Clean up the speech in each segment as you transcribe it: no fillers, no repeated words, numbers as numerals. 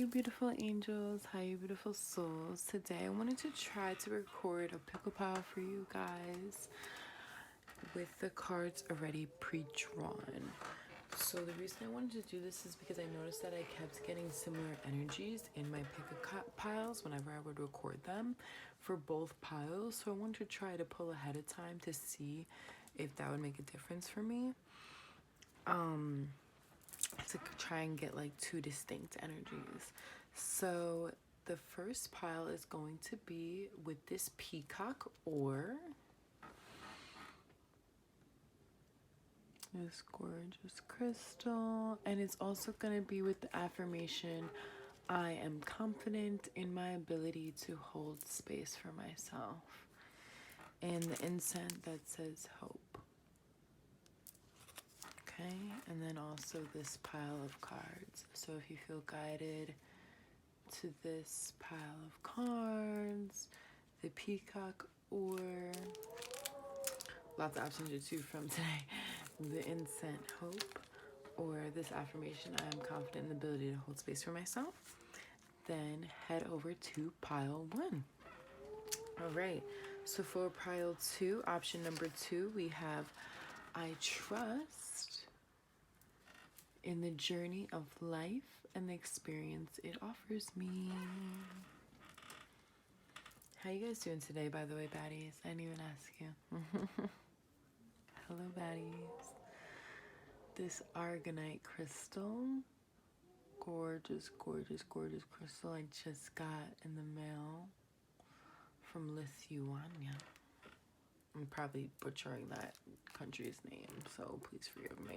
beautiful angels. Hi, you beautiful souls. Today I wanted to try to record a pickle pile for you guys with the cards already pre-drawn. So the reason I wanted to do this is because I noticed that I kept getting similar energies in my pickle piles whenever I would record them for both piles. So I wanted to try to pull ahead of time to see if that would make a difference for me. To try and get like two distinct energies. So the first pile is going to be with this peacock or this gorgeous crystal, and it's also going to be with the affirmation, I am confident in my ability to hold space for myself, and the incense that says hope. Okay, and then also this pile of cards. So if you feel guided to this pile of cards, the peacock, or lots of options to choose from today, the incense hope, or this affirmation, I am confident in the ability to hold space for myself, then head over to pile 1. All right, so for pile 2, option number 2, we have I trust in the journey of life and the experience it offers me. How you guys doing today, by the way, baddies? I didn't even ask you. Hello, baddies. This argonite crystal, gorgeous, gorgeous, gorgeous crystal I just got in the mail from Lithuania. I'm probably butchering that country's name, so please forgive me.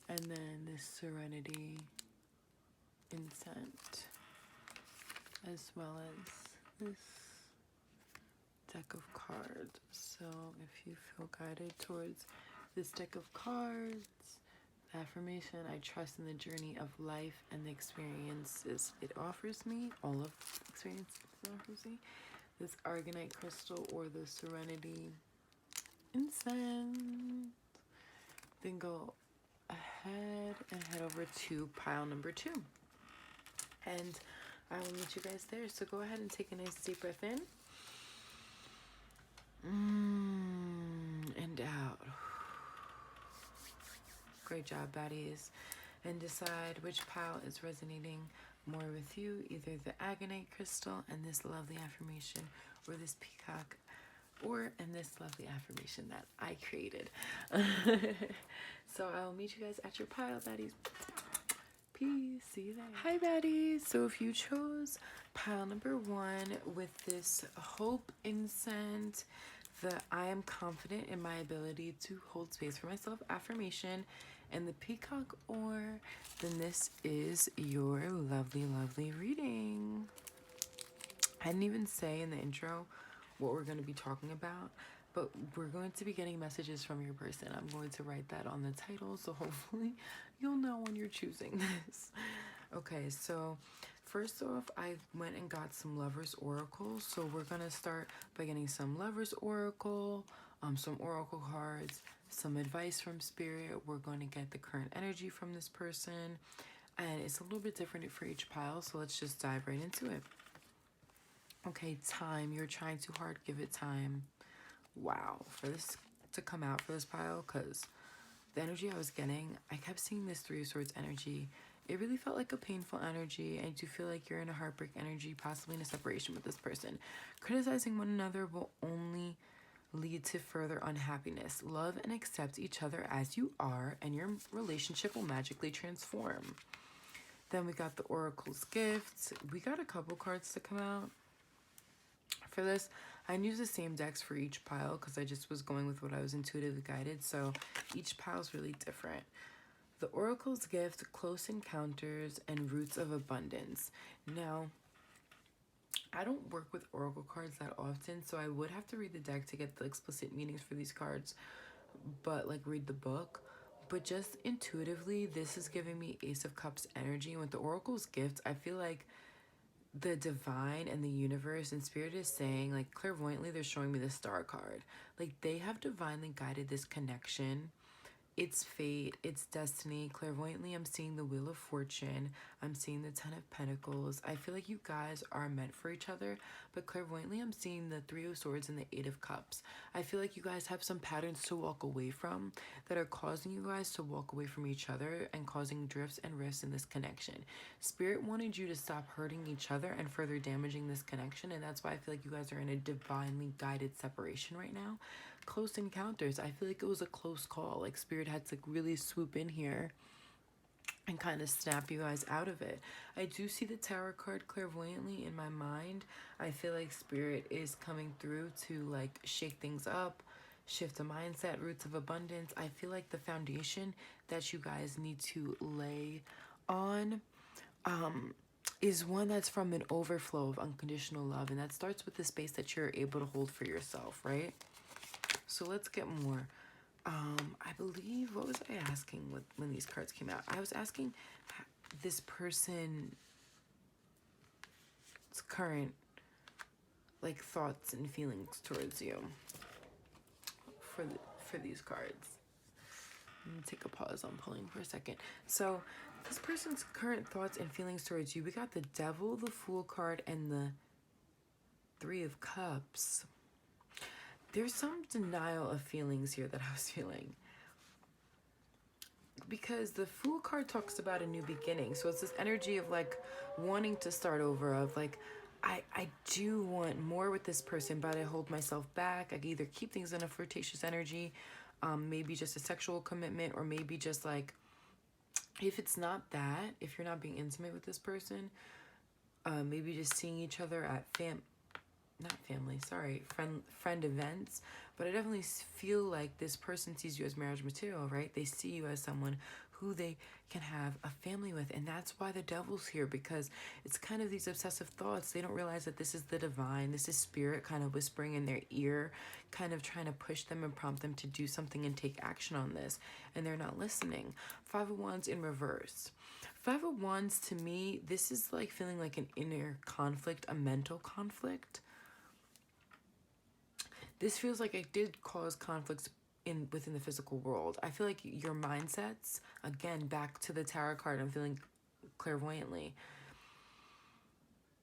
And then this serenity incense, as well as this deck of cards. So if you feel guided towards this deck of cards, the affirmation, I trust in the journey of life and the experiences it offers me, all of the experiences it offers me, this argonite crystal or the serenity incense, then go ahead and head over to pile number 2, and I will meet you guys there. So go ahead and take a nice deep breath in and out. Great job, baddies. And decide which pile is resonating more with you, either the agonite crystal and this lovely affirmation, or this peacock, or in this lovely affirmation that I created. So I will meet you guys at your pile, baddies. Peace. See you there. Hi, baddies. So if you chose pile number 1 with this hope incense, the I am confident in my ability to hold space for myself affirmation, and the peacock or, then this is your lovely, lovely reading. I didn't even say in the intro what we're going to be talking about, but we're going to be getting messages from your person. I'm going to write that on the title, so hopefully you'll know when you're choosing this. Okay, so first off, I went and got some Lovers Oracle. So we're going to start by getting some Lovers Oracle, some Oracle cards, some advice from Spirit. We're going to get the current energy from this person, and it's a little bit different for each pile, so let's just dive right into it. Okay, time. You're trying too hard. Give it time. Wow, for this to come out for this pile, because the energy I was getting, I kept seeing this 3 of Swords energy. It really felt like a painful energy, and you feel like you're in a heartbreak energy, possibly in a separation with this person. Criticizing one another will only lead to further unhappiness. Love and accept each other as you are, and your relationship will magically transform. Then we got the Oracle's Gifts. We got a couple cards to come out. For this, I use the same decks for each pile because I just was going with what I was intuitively guided, so each pile is really different. The Oracle's Gift, Close Encounters, and Roots of Abundance. Now, I don't work with Oracle cards that often, so I would have to read the deck to get the explicit meanings for these cards, but like read the book. But just intuitively, this is giving me Ace of Cups energy, and with the Oracle's Gift, I feel like the divine and the universe and Spirit is saying, like, clairvoyantly, they're showing me the Star card. Like, they have divinely guided this connection it's fate, it's destiny. Clairvoyantly, I'm seeing the Wheel of Fortune. I'm seeing the Ten of Pentacles. I feel like you guys are meant for each other, but clairvoyantly, I'm seeing the Three of Swords and the Eight of Cups. I feel like you guys have some patterns to walk away from that are causing you guys to walk away from each other and causing drifts and rifts in this connection. Spirit wanted you to stop hurting each other and further damaging this connection, and that's why I feel like you guys are in a divinely guided separation right now. Close encounters. I feel like it was a close call. Like Spirit had to really swoop in here and kind of snap you guys out of it. I do see the Tower card clairvoyantly in my mind. I feel like Spirit is coming through to like shake things up, shift the mindset, roots of abundance. I feel like the foundation that you guys need to lay on is one that's from an overflow of unconditional love, and that starts with the space that you're able to hold for yourself, right? So let's get more. I believe, what was I asking when these cards came out? I was asking this person's current like thoughts and feelings towards you for these cards. Let me take a pause on pulling for a second. So this person's current thoughts and feelings towards you, we got the Devil, the Fool card, and the Three of Cups. There's some denial of feelings here that I was feeling. Because the Fool card talks about a new beginning. So it's this energy of like wanting to start over, of like, I do want more with this person, but I hold myself back. I either keep things in a flirtatious energy, maybe just a sexual commitment, or maybe just like, if it's not that, if you're not being intimate with this person, maybe just seeing each other at friend events. But I definitely feel like this person sees you as marriage material, right? They see you as someone who they can have a family with, and that's why the Devil's here, because it's kind of these obsessive thoughts. They don't realize that this is the divine, this is Spirit kind of whispering in their ear, kind of trying to push them and prompt them to do something and take action on this, and they're not listening. Five of Wands in reverse. Five of Wands, to me, this is like feeling like an inner conflict, a mental conflict. This feels like it did cause conflicts within the physical world. I feel like your mindsets, again, back to the Tower card, I'm feeling clairvoyantly,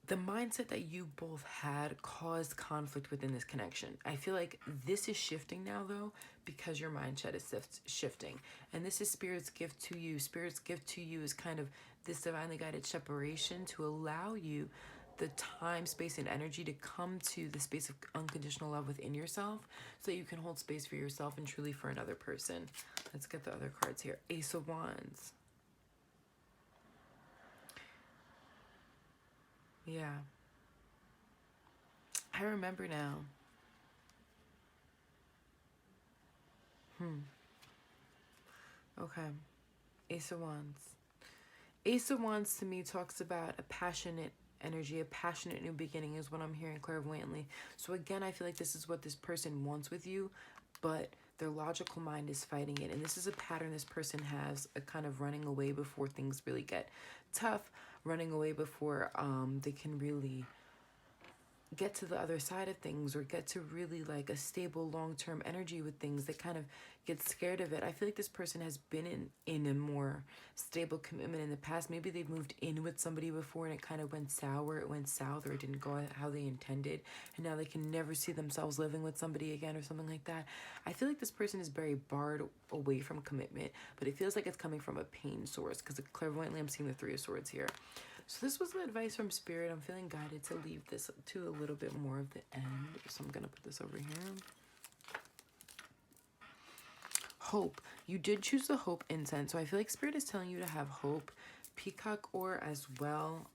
the mindset that you both had caused conflict within this connection. I feel like this is shifting now, though, because your mindset is shifting. And this is Spirit's gift to you. Spirit's gift to you is kind of this divinely guided separation to allow you the time, space, and energy to come to the space of unconditional love within yourself, so that you can hold space for yourself and truly for another person. Let's get the other cards here. Ace of Wands. Yeah. I remember now. Okay. Ace of Wands. Ace of Wands to me talks about a passionate energy, a passionate new beginning is what I'm hearing clairvoyantly. So again, I feel like this is what this person wants with you, but their logical mind is fighting it. And this is a pattern this person has, a kind of running away before things really get tough, running away before they can really get to the other side of things, or get to really like a stable long-term energy with things. They kind of get scared of it. I feel like this person has been in a more stable commitment in the past. Maybe they've moved in with somebody before and it kind of went sour, it went south, or it didn't go how they intended, and now they can never see themselves living with somebody again or something like that. I feel like this person is very barred away from commitment, but it feels like it's coming from a pain source, because clairvoyantly I'm seeing the Three of Swords here. So this was the advice from Spirit. I'm feeling guided to leave this to a little bit more of the end. So I'm going to put this over here. Hope. You did choose the Hope incense. So I feel like Spirit is telling you to have hope. Peacock ore as well.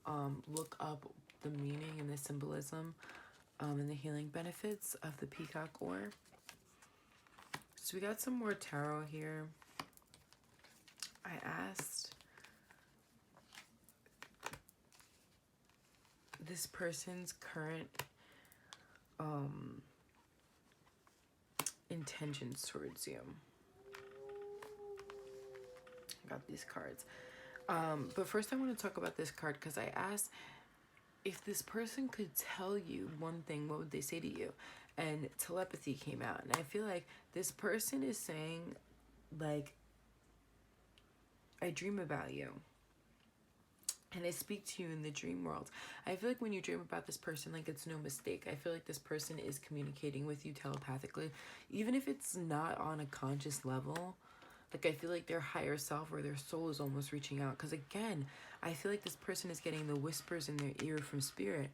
Look up the meaning and the symbolism and the healing benefits of the peacock ore. So we got some more tarot here. I asked this person's current intentions towards you. I got these cards. But first I want to talk about this card, because I asked if this person could tell you one thing, what would they say to you? And telepathy came out. And I feel like this person is saying, like, I dream about you. And I speak to you in the dream world. I feel like when you dream about this person, like, it's no mistake. I feel like this person is communicating with you telepathically. Even if it's not on a conscious level, like, I feel like their higher self or their soul is almost reaching out. Because, again, I feel like this person is getting the whispers in their ear from spirit.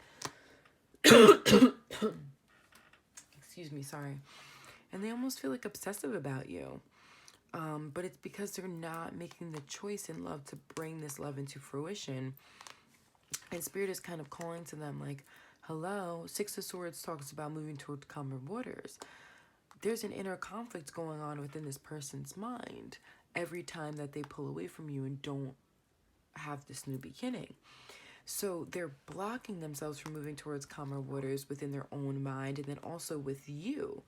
Excuse me, sorry. And they almost feel like obsessive about you. But it's because they're not making the choice in love to bring this love into fruition. And spirit is kind of calling to them like, hello, Six of Swords talks about moving toward calmer waters. There's an inner conflict going on within this person's mind every time that they pull away from you and don't have this new beginning. So they're blocking themselves from moving towards calmer waters within their own mind, and then also with you,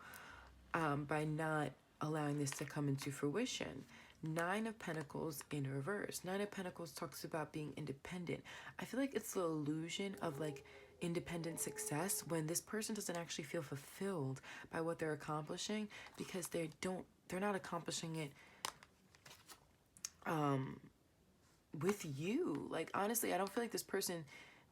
by not allowing this to come into fruition. Nine of Pentacles in reverse. Nine of Pentacles talks about being independent. I feel like it's the illusion of like independent success when this person doesn't actually feel fulfilled by what they're accomplishing, because they're not accomplishing it with you. Like, honestly, I don't feel like this person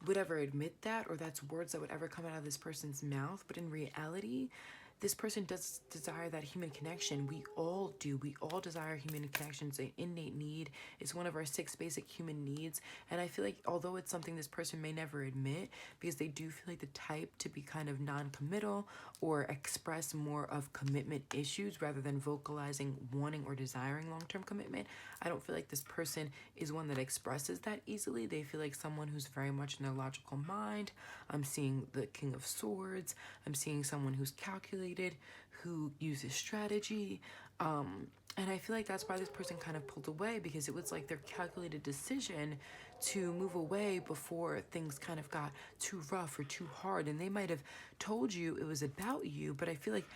would ever admit that, or that's words that would ever come out of this person's mouth. But in reality, this person does desire that human connection. We all do. We all desire human connection. It's an innate need. It's one of our 6 basic human needs. And I feel like although it's something this person may never admit, because they do feel like the type to be kind of non-committal or express more of commitment issues rather than vocalizing wanting or desiring long-term commitment, I don't feel like this person is one that expresses that easily. They feel like someone who's very much in their logical mind. I'm seeing the King of Swords. I'm seeing someone who's calculated, who uses strategy. And I feel like that's why this person kind of pulled away, because it was like their calculated decision to move away before things kind of got too rough or too hard. And they might have told you it was about you, but I feel like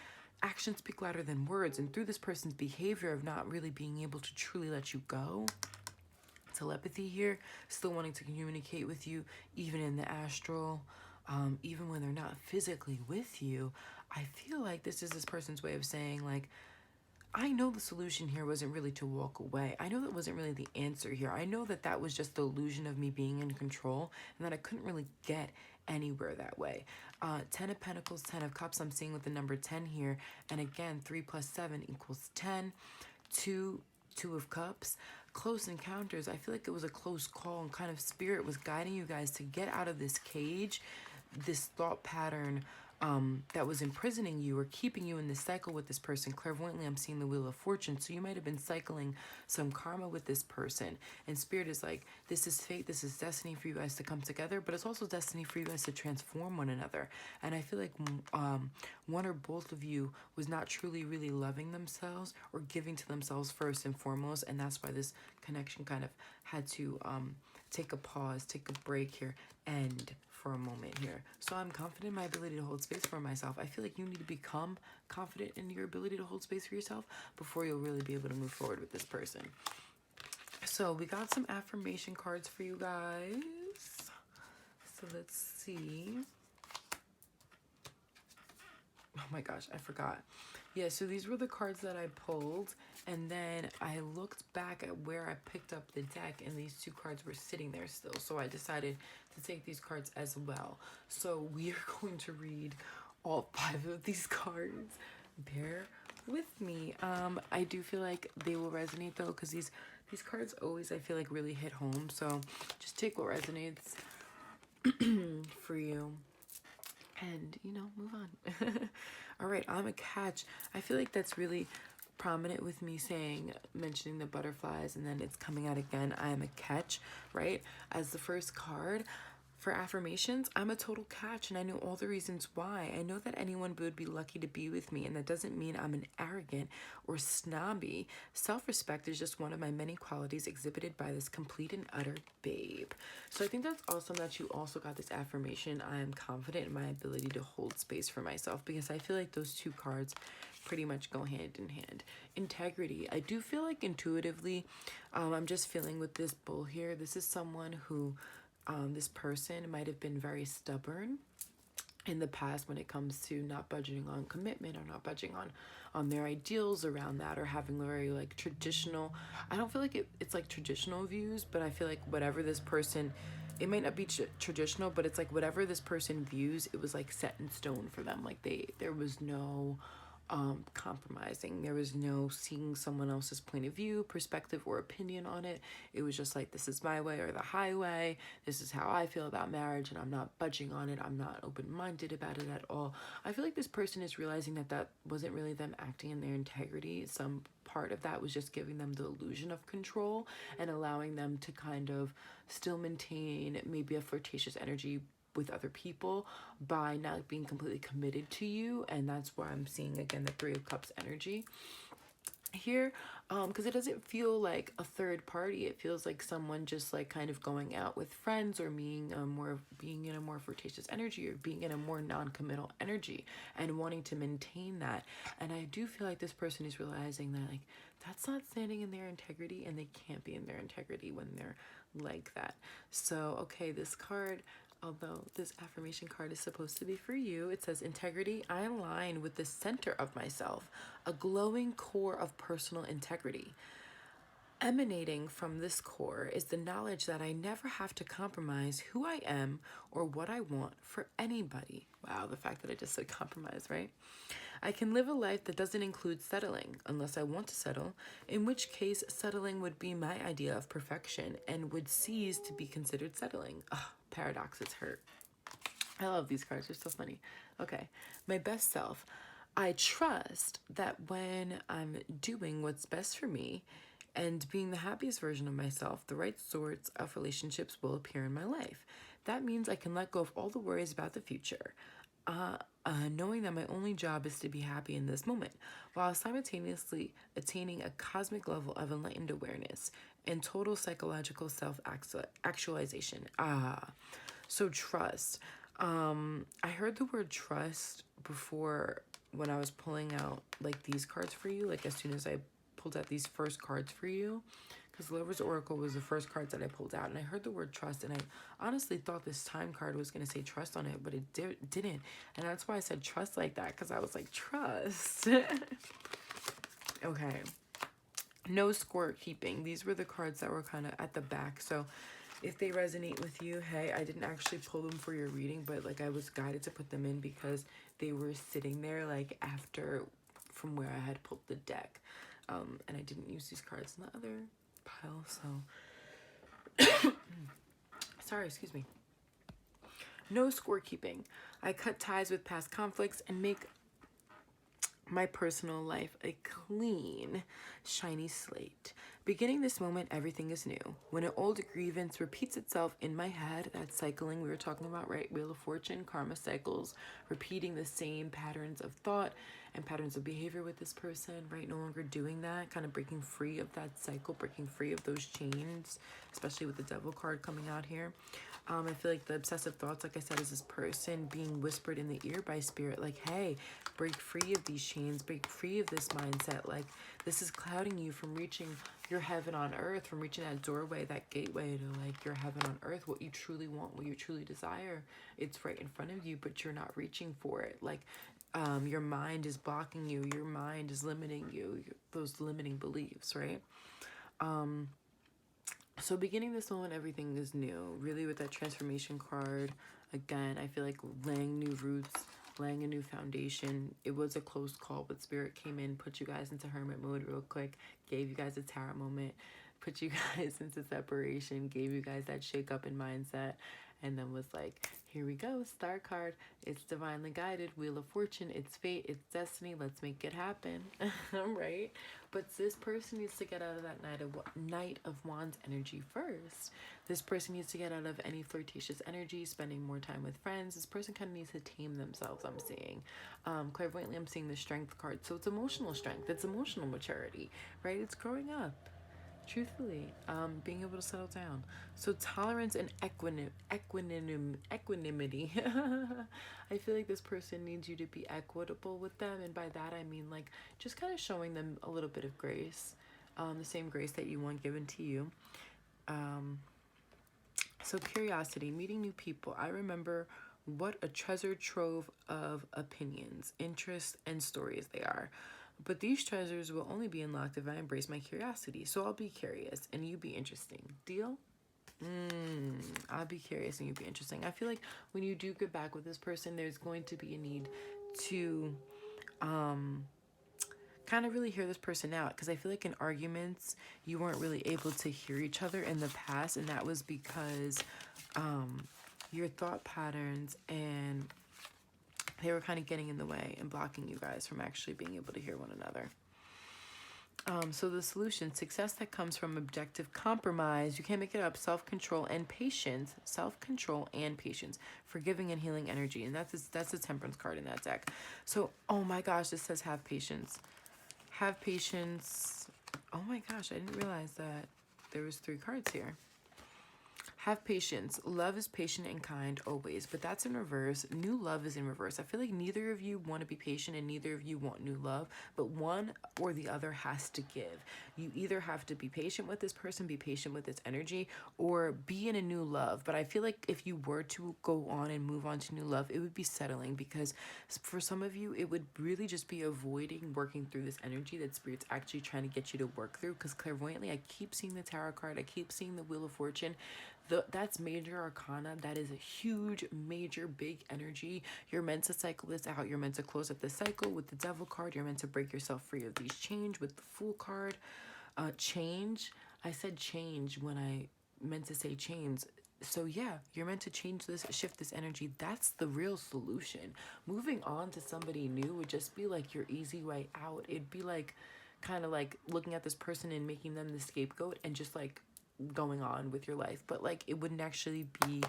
actions speak louder than words. And through this person's behavior of not really being able to truly let you go, telepathy here, still wanting to communicate with you, even in the astral, even when they're not physically with you, I feel like this is this person's way of saying, like, I know the solution here wasn't really to walk away. I know that wasn't really the answer here. I know that that was just the illusion of me being in control, and that I couldn't really get anywhere that way. 10 of Pentacles, 10 of Cups, I'm seeing with the number 10 here. And again, 3 plus 7 equals 10. 2 of Cups. Close encounters. I feel like it was a close call, and kind of spirit was guiding you guys to get out of this cage, this thought pattern that was imprisoning you or keeping you in this cycle with this person. Clairvoyantly, I'm seeing the Wheel of Fortune. So you might have been cycling some karma with this person. And spirit is like, this is fate, this is destiny for you guys to come together, but it's also destiny for you guys to transform one another. And I feel like one or both of you was not truly really loving themselves or giving to themselves first and foremost. And that's why this connection kind of had to take a pause, take a break here, end for a moment here. So I'm confident in my ability to hold space for myself. I feel like you need to become confident in your ability to hold space for yourself before you'll really be able to move forward with this person. So we got some affirmation cards for you guys. So let's see. Oh my gosh, I forgot. Yeah, so these were the cards that I pulled, and then I looked back at where I picked up the deck, and these 2 cards were sitting there still. So I decided to take these cards as well. So we are going to read all 5 of these cards. Bear with me. I do feel like they will resonate though, because these cards always, I feel like, really hit home. So just take what resonates for you, and, you know, move on. All right, I'm a catch. I feel like that's really prominent with me mentioning the butterflies, and then it's coming out again. I am a catch, right? As the first card for affirmations, I'm a total catch, and I know all the reasons why. I know that anyone would be lucky to be with me, and that doesn't mean I'm an arrogant or snobby. Self-respect is just one of my many qualities exhibited by this complete and utter babe. So I think that's awesome that you also got this affirmation. I am confident in my ability to hold space for myself, because I feel like those 2 cards pretty much go hand in hand. Integrity. I do feel like intuitively, I'm just feeling with this bull here, this is someone who this person might have been very stubborn in the past when it comes to not budging on commitment or not budging on their ideals around that, or having very like traditional, I don't feel like it's like traditional views, but I feel like whatever this person, it might not be traditional, but it's like whatever this person views, it was like set in stone for them. Like there was no compromising. There was no seeing someone else's point of view, perspective, or opinion on it. It was just like, this is my way or the highway. This is how I feel about marriage, and I'm not budging on it. I'm not open-minded about it at all. I feel like this person is realizing that that wasn't really them acting in their integrity. Some part of that was just giving them the illusion of control and allowing them to kind of still maintain maybe a flirtatious energy with other people by not being completely committed to you. And that's why I'm seeing again the Three of Cups energy here, because it doesn't feel like a third party. It feels like someone just like kind of going out with friends, or being in a more flirtatious energy, or being in a more non-committal energy and wanting to maintain that. And I do feel like this person is realizing that like that's not standing in their integrity, and they can't be in their integrity when they're like that. So okay, this card, although this affirmation card is supposed to be for you, it says, integrity, I align with the center of myself, a glowing core of personal integrity. Emanating from this core is the knowledge that I never have to compromise who I am or what I want for anybody. Wow, the fact that I just said compromise, right? I can live a life that doesn't include settling, unless I want to settle, in which case settling would be my idea of perfection and would cease to be considered settling. Ugh, paradoxes hurt. I love these cards, they're so funny. Okay, my best self. I trust that when I'm doing what's best for me and being the happiest version of myself, the right sorts of relationships will appear in my life. That means I can let go of all the worries about the future. Knowing that my only job is to be happy in this moment, while simultaneously attaining a cosmic level of enlightened awareness and total psychological self-actualization. So trust. I heard the word trust before when I was pulling out like these cards for you, like as soon as I pulled out these first cards for you, because Lover's Oracle was the first cards that I pulled out, and I heard the word trust, and I honestly thought this time card was going to say trust on it, but it didn't, and that's why I said trust like that, because I was like, trust. Okay. No score keeping. These were the cards that were kind of at the back, so if they resonate with you, hey, I didn't actually pull them for your reading, but like I was guided to put them in because they were sitting there like after from where I had pulled the deck, and I didn't use these cards in the other pile, so sorry, excuse me. No scorekeeping. I cut ties with past conflicts and make my personal life a clean, shiny slate. Beginning this moment, everything is new. When an old grievance repeats itself in my head, that cycling we were talking about, right? Wheel of Fortune, karma cycles, repeating the same patterns of thought and patterns of behavior with this person, right? No longer doing that, kind of breaking free of that cycle, breaking free of those chains, especially with the Devil card coming out here. I feel like the obsessive thoughts, like I said, is this person being whispered in the ear by spirit, like, hey, break free of these chains, break free of this mindset. Like, this is clouding you from reaching your heaven on earth, from reaching that doorway, that gateway to, like, your heaven on earth, what you truly want, what you truly desire. It's right in front of you, but you're not reaching for it. Like, your mind is blocking you. Your mind is limiting you. Those limiting beliefs, right? So beginning this moment, everything is new. Really with that transformation card, again, I feel like laying new roots, laying a new foundation. It was a close call, but Spirit came in, put you guys into hermit mode real quick, gave you guys a tarot moment, put you guys into separation, gave you guys that shake up in mindset, and then was like, here we go, Star card. It's divinely guided, Wheel of Fortune, it's fate, it's destiny, let's make it happen. Right? But this person needs to get out of that Knight of Wands energy first. This person needs to get out of any flirtatious energy, spending more time with friends. This person kind of needs to tame themselves, I'm seeing. Clairvoyantly, I'm seeing the Strength card. So it's emotional strength. It's emotional maturity, right? It's growing up. Truthfully, being able to settle down. So tolerance and equanimity. I feel like this person needs you to be equitable with them, and by that I mean like just kind of showing them a little bit of grace, the same grace that you want given to you. So curiosity, meeting new people. I remember What a treasure trove of opinions, interests, and stories they are. But these treasures will only be unlocked if I embrace my curiosity. So I'll be curious and you be interesting. Deal? I'll be curious and you be interesting. I feel like when you do get back with this person, there's going to be a need to kind of really hear this person out, because I feel like in arguments you weren't really able to hear each other in the past, and that was because your thought patterns and they were kind of getting in the way and blocking you guys from actually being able to hear one another. So the solution: success that comes from objective compromise, you can't make it up, self-control and patience, forgiving and healing energy. And that's the Temperance card in that deck. So, oh my gosh, this says have patience. Have patience. Oh my gosh, I didn't realize that there was 3 cards here. Have patience. Love is patient and kind always, but that's in reverse. New love is in reverse. I feel like neither of you want to be patient and neither of you want new love, but one or the other has to give. You either have to be patient with this person, be patient with its energy, or be in a new love. But I feel like if you were to go on and move on to new love, it would be settling, because for some of you, it would really just be avoiding working through this energy that Spirit's actually trying to get you to work through. Because clairvoyantly, I keep seeing the tarot card, I keep seeing the Wheel of Fortune. That's major arcana. That is a huge, major, big energy. You're meant to cycle this out. You're meant to close up the cycle with the Devil card. You're meant to break yourself free of these change with the Fool card. Change. I said change when I meant to say chains. So yeah, you're meant to change this, shift this energy. That's the real solution. Moving on to somebody new would just be like your easy way out. It'd be like kind of like looking at this person and making them the scapegoat and just like going on with your life, but like it wouldn't actually be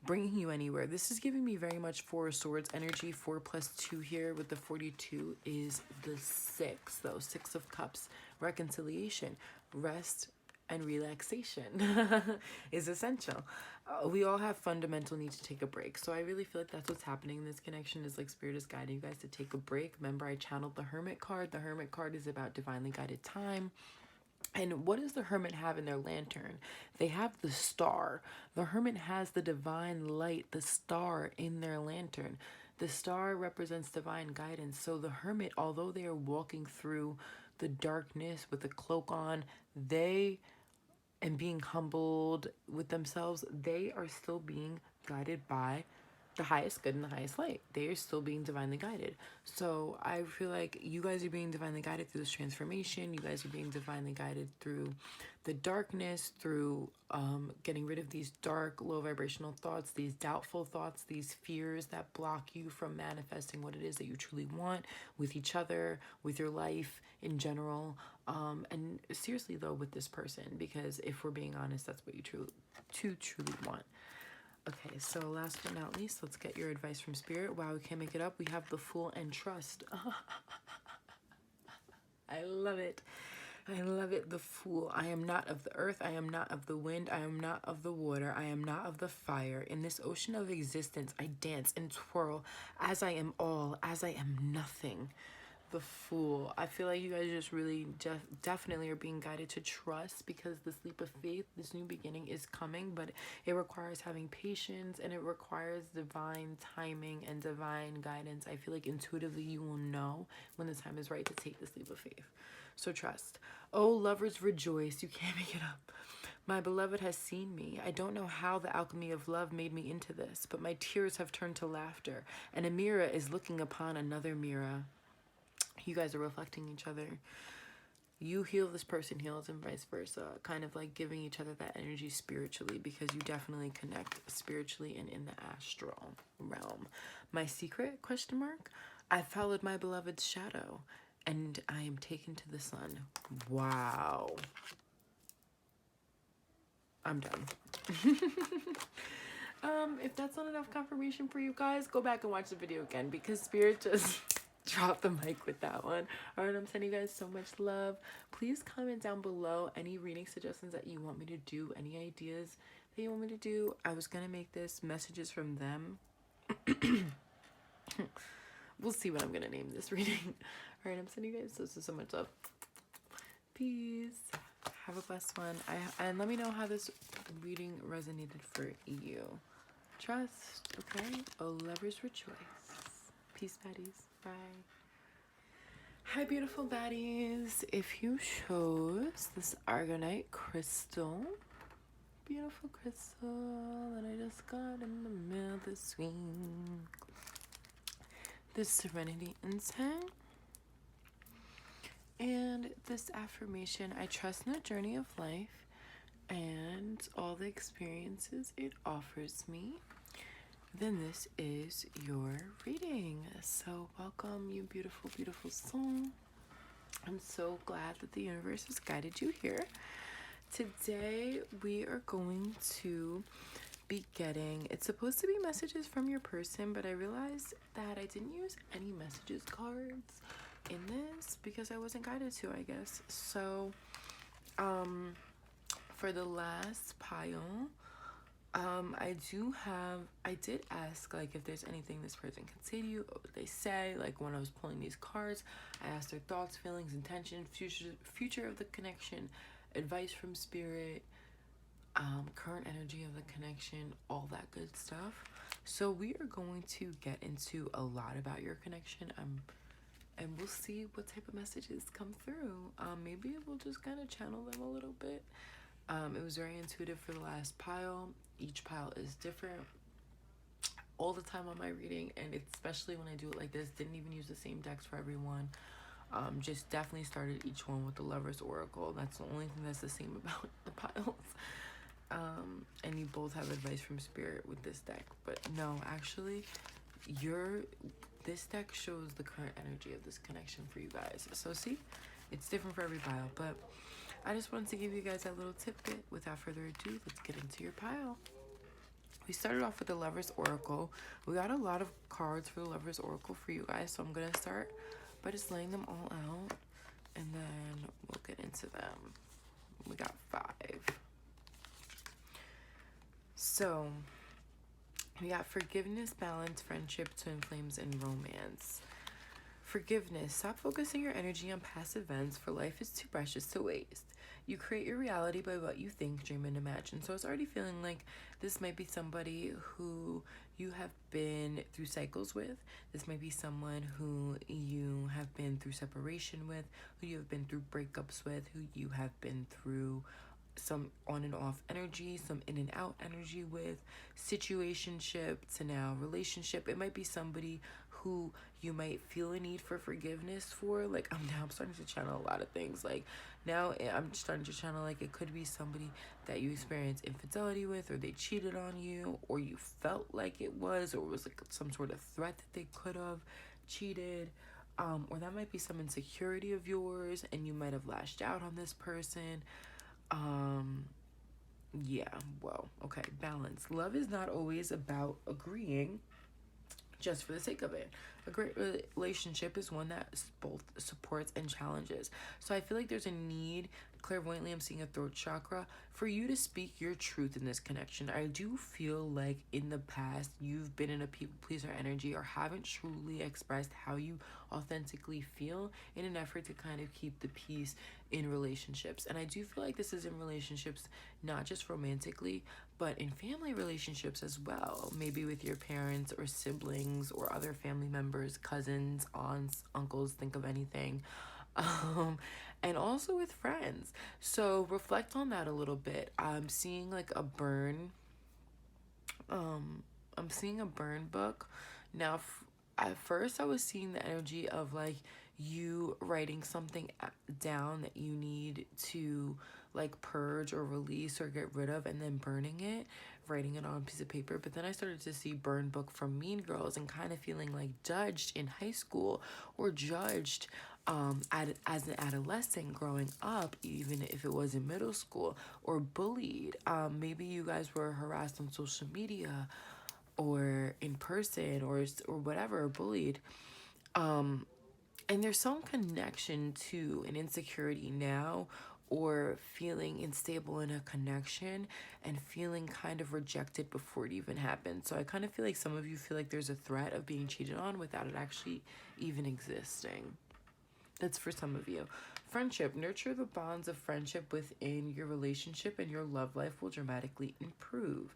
bringing you anywhere. This is giving me very much 4 of Swords energy. 4 plus 2 here with the 42 is the 6, though. 6 of Cups. Reconciliation, rest, and relaxation is essential. We all have fundamental need to take a break, so I really feel like that's what's happening in this connection. Is like Spirit is guiding you guys to take a break. Remember, I channeled the Hermit card. The Hermit card is about divinely guided time. And what does the Hermit have in their lantern? They have the star. The Hermit has the divine light, the star in their lantern. The star represents divine guidance. So the Hermit, although they are walking through the darkness with a cloak on, and being humbled with themselves, they are still being guided by the highest good and the highest light. They are still being divinely guided. So I feel like you guys are being divinely guided through this transformation. You guys are being divinely guided through the darkness, through getting rid of these dark, low vibrational thoughts, these doubtful thoughts, these fears that block you from manifesting what it is that you truly want with each other, with your life in general. And seriously though, with this person, because if we're being honest, that's what you truly want. Okay, so last but not least, let's get your advice from Spirit. Wow, we can't make it up. We have the Fool and Trust. I love it. I love it. The Fool. I am not of the earth. I am not of the wind. I am not of the water. I am not of the fire. In this ocean of existence, I dance and twirl as I am all, as I am nothing. The Fool. I feel like you guys just really definitely are being guided to trust, because this leap of faith, this new beginning is coming, but it requires having patience and it requires divine timing and divine guidance. I feel like intuitively you will know when the time is right to take this leap of faith. So trust. Oh, lovers, rejoice. You can't make it up. My beloved has seen me. I don't know how the alchemy of love made me into this, but my tears have turned to laughter, and a mirror is looking upon another mirror. You guys are reflecting each other. You heal, this person heals, and vice versa. Kind of like giving each other that energy spiritually, because you definitely connect spiritually and in the astral realm. My secret, question mark? I followed my beloved's shadow, and I am taken to the sun. Wow. I'm done. If that's not enough confirmation for you guys, go back and watch the video again, because Spirit just drop the mic with that one. All right, I'm sending you guys so much love. Please comment down below any reading suggestions that you want me to do, any ideas that you want me to do. I was gonna make this messages from them. We'll see what I'm gonna name this reading. All right, I'm sending you guys so much love. Peace. Have a blessed one. And let me know how this reading resonated for you. trust, okay? Oh, lovers rejoice. Peace, baddies. Bye. Hi, beautiful baddies. If you chose this Argonite crystal, beautiful crystal that I just got in the mail this week, this Serenity Incense, and this affirmation: I trust in the journey of life and all the experiences it offers me, then this is your reading. So welcome, you beautiful, beautiful soul. I'm so glad that the universe has guided you here. Today we are going to be getting, it's supposed to be messages from your person, but I realized that I didn't use any messages cards in this because I wasn't guided to, I guess. So for the last pile, I did ask, like, if there's anything this person can say to you, what would they say? Like, when I was pulling these cards, I asked their thoughts, feelings, intention, future of the connection, advice from spirit, current energy of the connection, all that good stuff. So we are going to get into a lot about your connection. And we'll see what type of messages come through. Maybe we'll just kind of channel them a little bit. It was very intuitive for the last pile. Each pile is different all the time on my reading, and especially when I do it like this, didn't even use the same decks for everyone. Just definitely started each one with the Lover's Oracle. That's the only thing that's the same about the piles. And you both have advice from spirit with this deck, but no, actually, this deck shows the current energy of this connection for you guys. So see, it's different for every pile, but I just wanted to give you guys that little tidbit. Without further ado, let's get into your pile. We started off with the Lover's Oracle. We got a lot of cards for the Lover's Oracle for you guys, so I'm going to start by just laying them all out, and then we'll get into them. We got 5. So we got forgiveness, balance, friendship, twin flames, and romance. Forgiveness. Stop focusing your energy on past events, for life is too precious to waste. You create your reality by what you think, dream, and imagine. So it's already feeling like this might be somebody who you have been through cycles with. This might be someone who you have been through separation with, who you have been through breakups with, who you have been through some on and off energy, some in and out energy with, situationship to now relationship. It might be somebody who you might feel a need for forgiveness for. Like, I'm starting to channel a lot of things. Like, now I'm starting to channel, like, it could be somebody that you experienced infidelity with, or they cheated on you, or you felt like it was, or it was like some sort of threat that they could have cheated. Or that might be some insecurity of yours, and you might have lashed out on this person. Yeah, well, okay, balance. Love is not always about agreeing just for the sake of it. A great relationship is one that both supports and challenges. So I feel like there's a need, clairvoyantly I'm seeing a throat chakra, for you to speak your truth in this connection. I do feel like in the past you've been in a people pleaser energy, or haven't truly expressed how you authentically feel in an effort to kind of keep the peace in relationships. And I do feel like this is in relationships, not just romantically, but in family relationships as well. Maybe with your parents or siblings or other family members, cousins, aunts, uncles, think of anything. And also with friends. So reflect on that a little bit. I'm seeing like a burn. I'm seeing a burn book. Now, at first I was seeing the energy of like you writing something down that you need to like purge or release or get rid of, and then burning it, writing it on a piece of paper. But then I started to see burn book from Mean Girls, and kind of feeling like judged in high school, or judged as an adolescent growing up, even if it was in middle school, or bullied. Maybe you guys were harassed on social media or in person, or whatever, or bullied. And there's some connection to an insecurity now, or feeling unstable in a connection and feeling kind of rejected before it even happened. So I kind of feel like some of you feel like there's a threat of being cheated on without it actually even existing. That's for some of you. Friendship. Nurture the bonds of friendship within your relationship, and your love life will dramatically improve.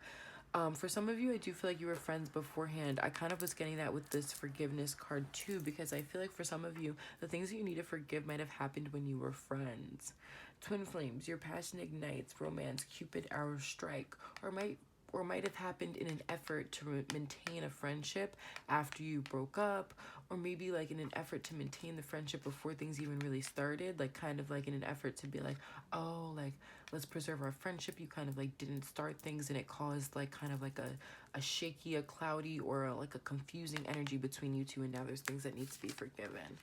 For some of you, I do feel like you were friends beforehand. I kind of was getting that with this forgiveness card too, because I feel like for some of you, the things that you need to forgive might have happened when you were friends. Twin flames, your passion ignites, romance, Cupid arrow strike, or might have happened in an effort to maintain a friendship after you broke up, or maybe like in an effort to maintain the friendship before things even really started, like kind of like in an effort to be like, oh, like let's preserve our friendship. You kind of like didn't start things, and it caused like kind of like a shaky, a cloudy, or like a confusing energy between you two, and now there's things that need to be forgiven.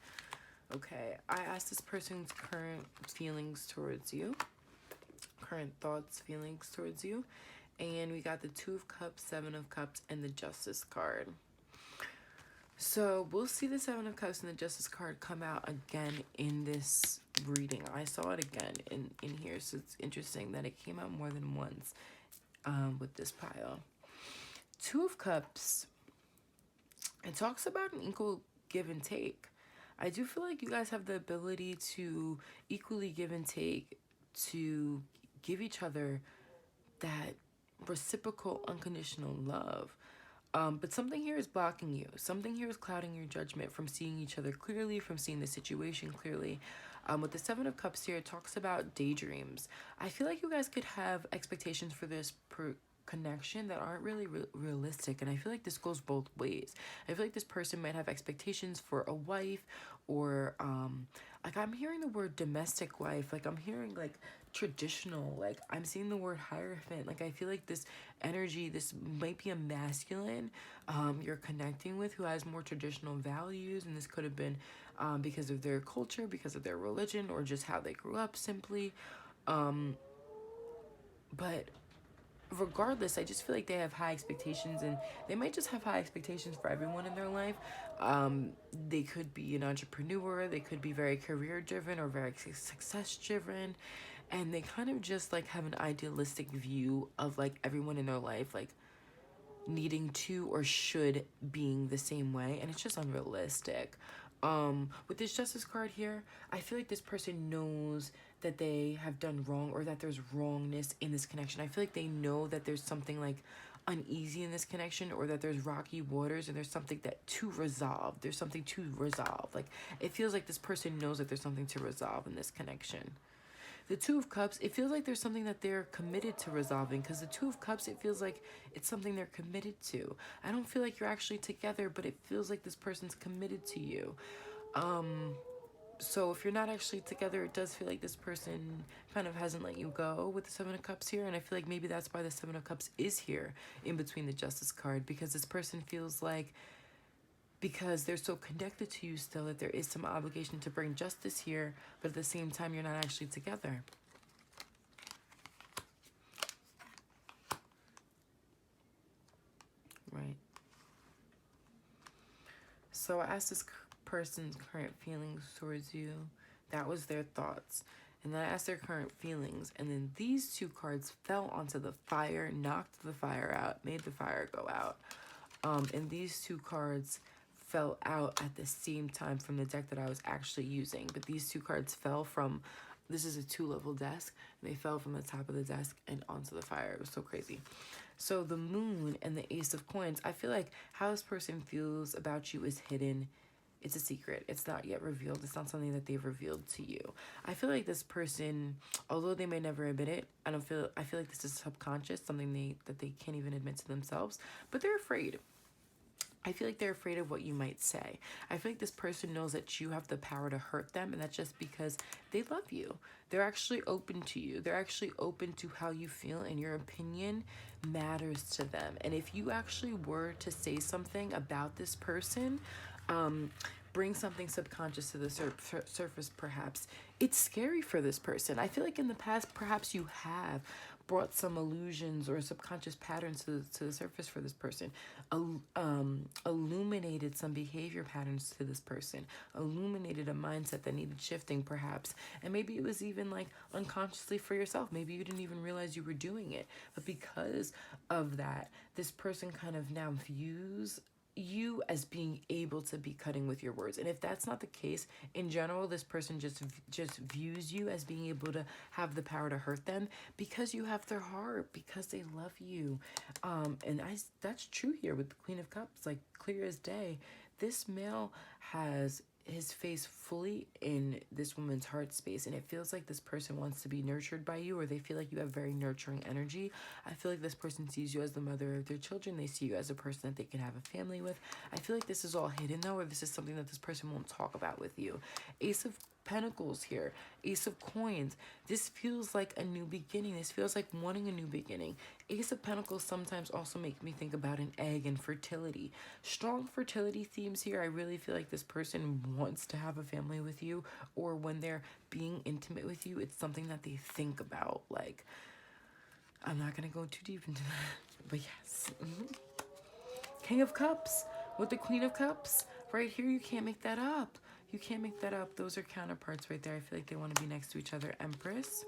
Okay, I asked this person's current feelings towards you, current thoughts, feelings towards you, and we got the Two of Cups, Seven of Cups, and the Justice card. So we'll see the Seven of Cups and the Justice card come out again in this reading. I saw it again in here, so it's interesting that it came out more than once with this pile. Two of Cups, it talks about an equal give and take. I do feel like you guys have the ability to equally give and take, to give each other that reciprocal, unconditional love. But something here is blocking you. Something here is clouding your judgment from seeing each other clearly, from seeing the situation clearly. With the Seven of Cups here, it talks about daydreams. I feel like you guys could have expectations for this connection that aren't really realistic, and I feel like this goes both ways. I feel like this person might have expectations for a wife, or like I'm hearing the word domestic wife, like I'm hearing like traditional, like I'm seeing the word hierophant. Like I feel like this energy, this might be a masculine you're connecting with who has more traditional values, and this could have been because of their culture, because of their religion, or just how they grew up simply. But regardless, I just feel like they have high expectations, and they might just have high expectations for everyone in their life. They could be an entrepreneur, they could be very career driven or very success driven, and they kind of just like have an idealistic view of like everyone in their life like needing to or should being the same way, and it's just unrealistic. With this Justice card here, I feel like this person knows that they have done wrong, or that there's wrongness in this connection. I feel like they know that there's something like uneasy in this connection, or that there's rocky waters, and there's something that to resolve. There's something to resolve. Like it feels like this person knows that there's something to resolve in this connection. The Two of Cups, it feels like there's something that they're committed to resolving, because the Two of Cups, it feels like it's something they're committed to. I don't feel like you're actually together, but it feels like this person's committed to you. So if you're not actually together, it does feel like this person kind of hasn't let you go with the Seven of Cups here, and I feel like maybe that's why the Seven of Cups is here in between the Justice card, because this person feels like, because they're so connected to you still, that there is some obligation to bring justice here, but at the same time, you're not actually together. Right. So I asked this person's current feelings towards you. That was their thoughts. And then I asked their current feelings. And then these two cards fell onto the fire, knocked the fire out, made the fire go out. And these two cards fell out at the same time from the deck that I was actually using. But these two cards fell from, this is a 2-level desk. They fell from the top of the desk and onto the fire. It was so crazy. So the Moon and the Ace of Coins, I feel like how this person feels about you is hidden. It's a secret. It's not yet revealed. It's not something that they've revealed to you. I feel like this person, although they may never admit it, I feel like this is subconscious, something that they can't even admit to themselves, but they're afraid. I feel like they're afraid of what you might say. I feel like this person knows that you have the power to hurt them, and that's just because they love you. They're actually open to you. They're actually open to how you feel, and your opinion matters to them. And if you actually were to say something about this person, bring something subconscious to the surface, perhaps, it's scary for this person. I feel like in the past, perhaps you have brought some illusions or subconscious patterns to the surface for this person, illuminated some behavior patterns to this person, illuminated a mindset that needed shifting, perhaps. And maybe it was even like unconsciously for yourself. Maybe you didn't even realize you were doing it. But because of that, this person kind of now views you as being able to be cutting with your words. And if that's not the case, in general, this person just views you as being able to have the power to hurt them because you have their heart, because they love you. And that's true here with the Queen of Cups, like clear as day. This male has his face fully in this woman's heart space, and it feels like this person wants to be nurtured by you, or they feel like you have very nurturing energy. I feel like this person sees you as the mother of their children. They see you as a person that they can have a family with. I feel like this is all hidden though, or this is something that this person won't talk about with you. Ace of Pentacles here, Ace of Coins. This feels like a new beginning. This feels like wanting a new beginning. Ace of Pentacles sometimes also make me think about an egg and fertility. Strong fertility themes here. I really feel like this person wants to have a family with you, or when they're being intimate with you, it's something that they think about. Like, I'm not going to go too deep into that, but yes. King of Cups with the Queen of Cups. Right here, you can't make that up. You can't make that up. Those are counterparts right there. I feel like they want to be next to each other. Empress.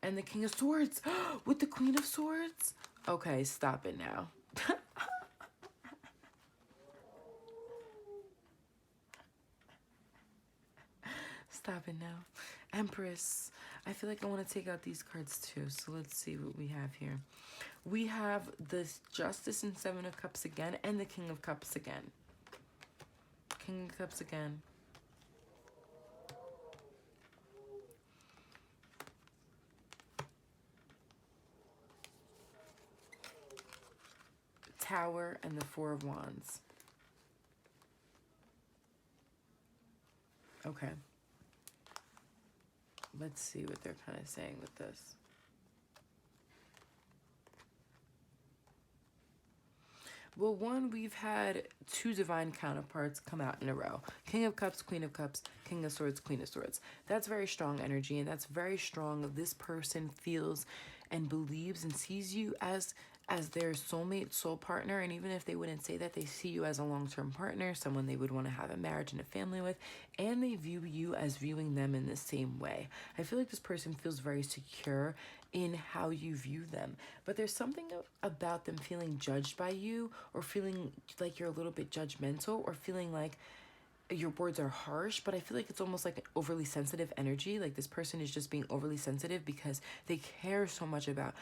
And the King of Swords with the Queen of Swords. Okay, stop it now. Stop it now. Empress. I feel like I want to take out these cards too. So let's see what we have here. We have the Justice and Seven of Cups again, and the King of Cups again. King of Cups again. Tower and the Four of Wands. Okay. Let's see what they're kind of saying with this. Well, one, we've had two divine counterparts come out in a row. King of Cups, Queen of Cups, King of Swords, Queen of Swords. That's very strong energy, and that's very strong. This person feels and believes and sees you as their soulmate, soul partner, and even if they wouldn't say that, they see you as a long-term partner, someone they would want to have a marriage and a family with, and they view you as viewing them in the same way. I feel like this person feels very secure in how you view them, but there's something about them feeling judged by you, or feeling like you're a little bit judgmental, or feeling like your words are harsh, but I feel like it's almost like an overly sensitive energy. Like this person is just being overly sensitive because they care so much about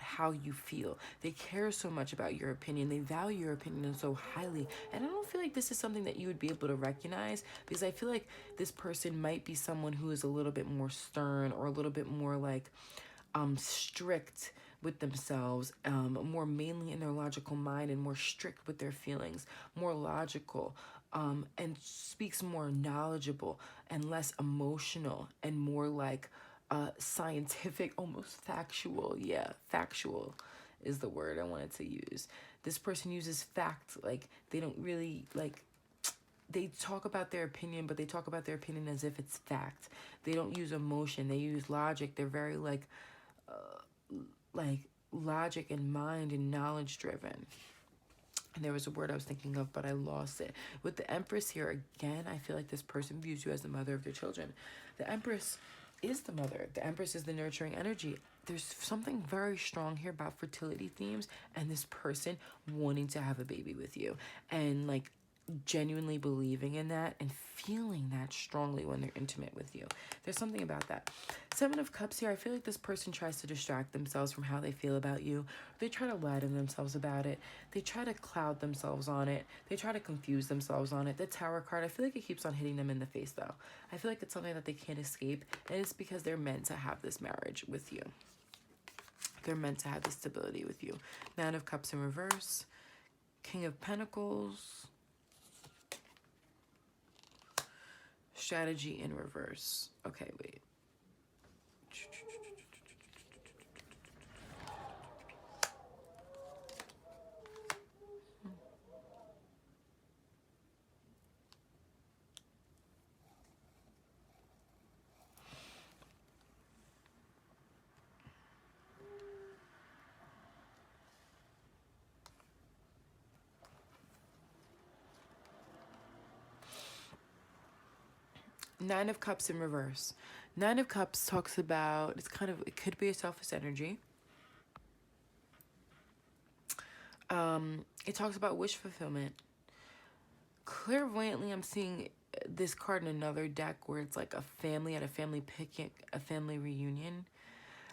how you feel. They care so much about your opinion. They value your opinion so highly. And I don't feel like this is something that you would be able to recognize, because I feel like this person might be someone who is a little bit more stern, or a little bit more like strict with themselves, more mainly in their logical mind, and more strict with their feelings, more logical, and speaks more knowledgeable and less emotional, and more like scientific, almost factual. Yeah, factual is the word I wanted to use. This person uses fact, like they don't really like, they talk about their opinion, but they talk about their opinion as if it's fact. They don't use emotion, they use logic. They're very like logic and mind and knowledge driven. And there was a word I was thinking of, but I lost it. With the Empress here, again, I feel like this person views you as the mother of their children. The Empress is the mother. The Empress is the nurturing energy. There's something very strong here about fertility themes, and this person wanting to have a baby with you, and like genuinely believing in that and feeling that strongly when they're intimate with you. There's something about that. Seven of Cups here, I feel like this person tries to distract themselves from how they feel about you. They try to lie to themselves about it. They try to cloud themselves on it. They try to confuse themselves on it. The Tower card, I feel like it keeps on hitting them in the face though. I feel like it's something that they can't escape, and it's because they're meant to have this marriage with you. They're meant to have this stability with you. Nine of Cups in reverse. King of Pentacles. Strategy in reverse. Okay, wait. Nine of Cups in reverse. Nine of Cups talks about, it could be a selfish energy. It talks about wish fulfillment. Clairvoyantly, I'm seeing this card in another deck where it's like a family at a family picnic, a family reunion.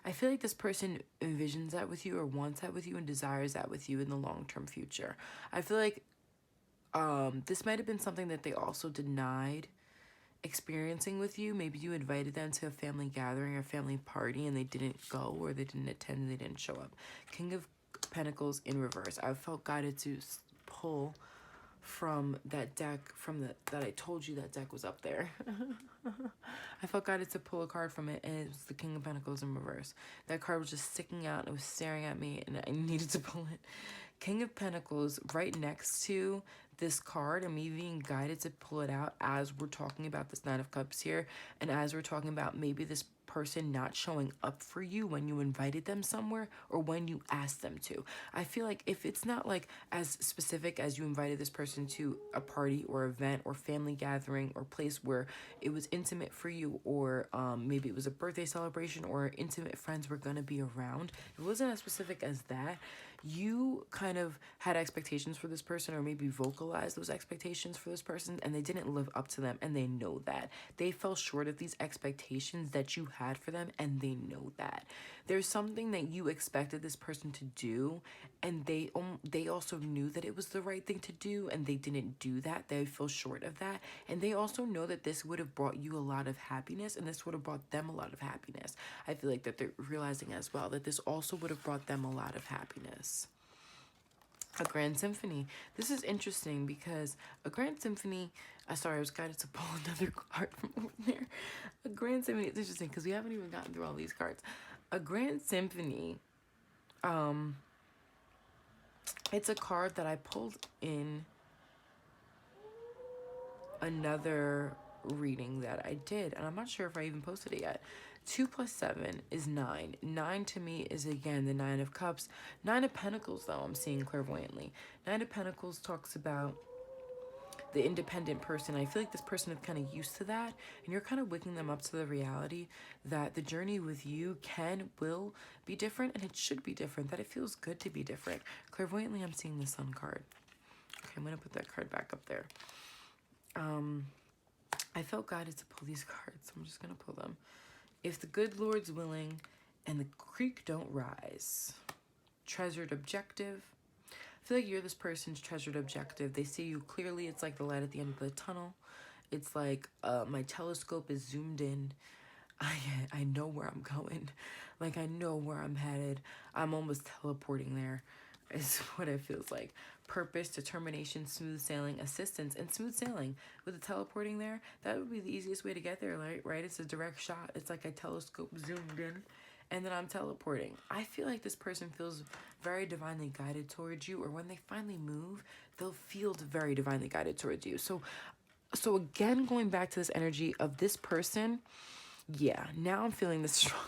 I feel like this person envisions that with you or wants that with you and desires that with you in the long-term future. I feel like this might have been something that they also denied experiencing with you. Maybe you invited them to a family gathering or family party and they didn't go, or they didn't attend and they didn't show up. King of Pentacles in reverse. I felt guided to pull from that deck, that I told you that deck was up there. I felt guided to pull a card from it, and it was the King of Pentacles in reverse. That card was just sticking out, and it was staring at me, and I needed to pull it. King of Pentacles right next to this card, and me being guided to pull it out as we're talking about this Nine of Cups here, and as we're talking about maybe this person not showing up for you when you invited them somewhere or when you asked them to. I feel like if it's not like as specific as you invited this person to a party or event or family gathering or place where it was intimate for you, or maybe it was a birthday celebration or intimate friends were gonna be around, if it wasn't as specific as that, you kind of had expectations for this person, or maybe vocalized those expectations for this person, and they didn't live up to them, and they know that. They fell short of these expectations that you had for them, and they know that. There's something that you expected this person to do, and they also knew that it was the right thing to do, and they didn't do that. They fell short of that, and they also know that this would have brought you a lot of happiness, and this would have brought them a lot of happiness. I feel like that they're realizing as well that this also would have brought them a lot of happiness. A Grand Symphony. This is interesting because a Grand Symphony, sorry, I was guided to pull another card from over there. A Grand Symphony, it's interesting because we haven't even gotten through all these cards. A Grand Symphony, it's a card that I pulled in another reading that I did, and I'm not sure if I even posted it yet. 2 plus 7 is 9. 9 to me is, again, the Nine of Cups. 9 of Pentacles, though, I'm seeing clairvoyantly. 9 of Pentacles talks about the independent person. I feel like this person is kind of used to that, and you're kind of waking them up to the reality that the journey with you will be different, and it should be different, that it feels good to be different. Clairvoyantly, I'm seeing the Sun card. Okay, I'm going to put that card back up there. I felt guided to pull these cards, so I'm just going to pull them. If the good Lord's willing and the creek don't rise. Treasured objective. I feel like you're this person's treasured objective. They see you clearly. It's like the light at the end of the tunnel. It's like my telescope is zoomed in. I know where I'm going. Like, I know where I'm headed. I'm almost teleporting there. Is what it feels like. Purpose, determination, smooth sailing, assistance, and smooth sailing. With the teleporting there, that would be the easiest way to get there, right? It's a direct shot. It's like a telescope zoomed in, and then I'm teleporting. I feel like this person feels very divinely guided towards you, or when they finally move, they'll feel very divinely guided towards you. So again, going back to this energy of this person, yeah, now I'm feeling this strongly.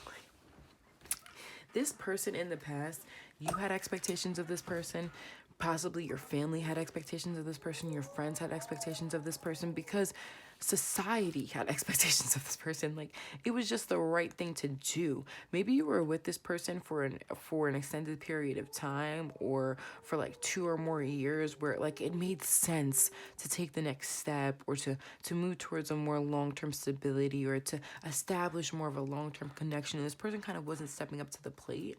This person in the past, you had expectations of this person. Possibly your family had expectations of this person. Your friends had expectations of this person because society had expectations of this person. Like, it was just the right thing to do. Maybe you were with this person for an extended period of time, or for like 2 or more years, where like it made sense to take the next step, or to move towards a more long-term stability, or to establish more of a long-term connection. And this person kind of wasn't stepping up to the plate.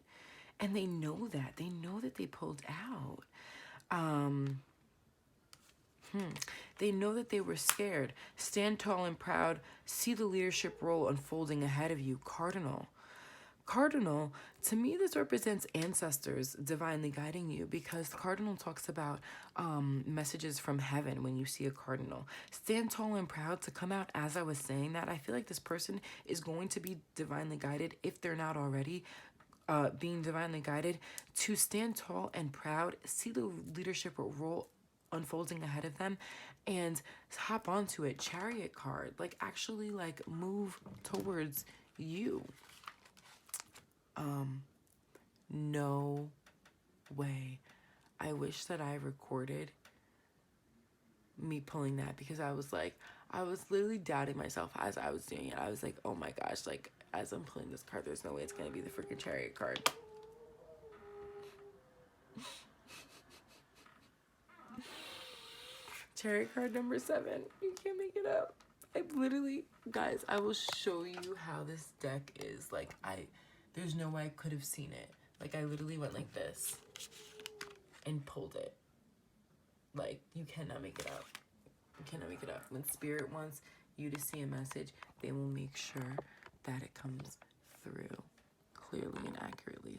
And they know that. They know that they pulled out. They know that they were scared. Stand tall and proud. See the leadership role unfolding ahead of you. Cardinal. Cardinal, to me, this represents ancestors divinely guiding you, because the cardinal talks about messages from heaven when you see a cardinal. Stand tall and proud, to come out as I was saying that. I feel like this person is going to be divinely guided, if they're not already being divinely guided, to stand tall and proud, see the leadership role unfolding ahead of them, and hop onto it. Chariot card, like actually like move towards you. No way. I wish that I recorded me pulling that, because I was literally doubting myself as I was doing it. I was like, oh my gosh, like as I'm pulling this card, there's no way it's gonna be the freaking Chariot card. Chariot card number 7. You can't make it up. I literally, guys, I will show you how this deck is. Like, there's no way I could have seen it. Like, I literally went like this and pulled it. Like, you cannot make it up. You cannot make it up. When Spirit wants you to see a message, they will make sure that it comes through clearly and accurately.